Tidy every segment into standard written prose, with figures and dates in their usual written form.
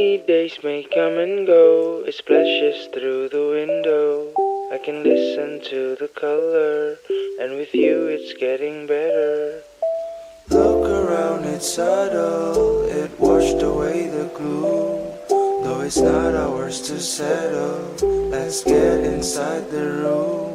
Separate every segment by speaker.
Speaker 1: Rainy days may come and go, it splashes through the window. I can listen to the color, and with you it's getting better. Look around, it's subtle, it washed away the gloom. Though it's not ours to settle, let's get inside the room.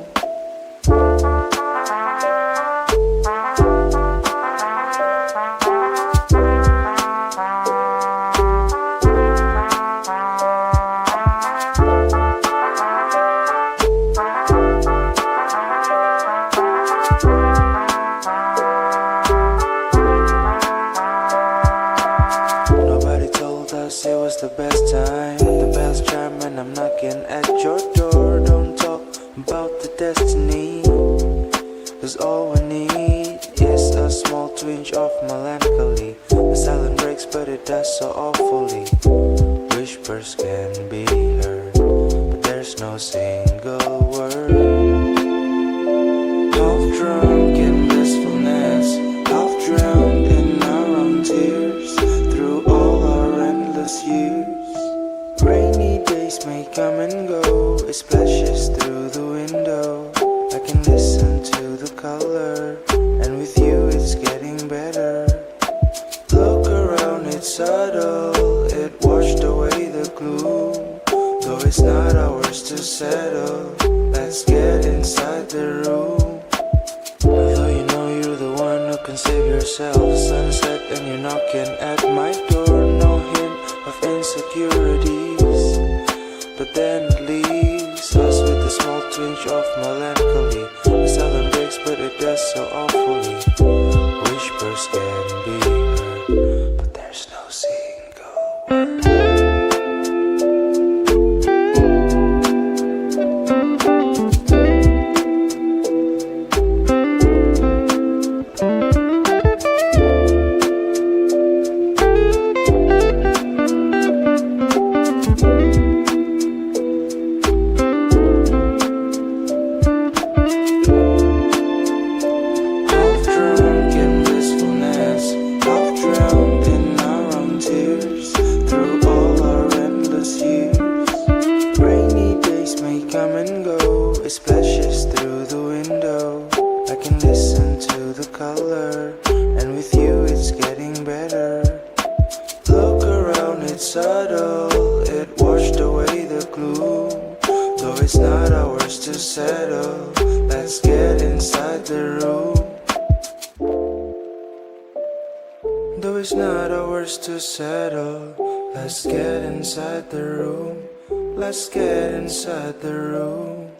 Speaker 1: It was the best time, the bells chime and I'm knocking at your door. Don't talk about the destiny, cause all we need is a small twinge of melancholy. The silence breaks but it does so awfully. Whispers can be heard, but there's no single word. Half drunk in blissfulness, half drowned in our own tears. Through all our endless years, rainy days may come and go, it splashes through the window. I can listen to the color, and with you it's getting better. Look around, it's subtle, it washed away the gloom. Though it's not ours to settle, let's get inside the room. Although you know you're the one who can save yourself, sunset and you're knocking at my door. No hint of insecurities, but then it leaves us with a small twinge of melancholy. The silence breaks but it does so awfully. Whispers can be heard, but there's no single word. Come and go, it splashes through the window. I can listen to the color, and with you it's getting better. Look around, it's subtle, it washed away the gloom. Though it's not ours to settle, let's get inside the room. Though it's not ours to settle, let's get inside the room. Let's get inside the room.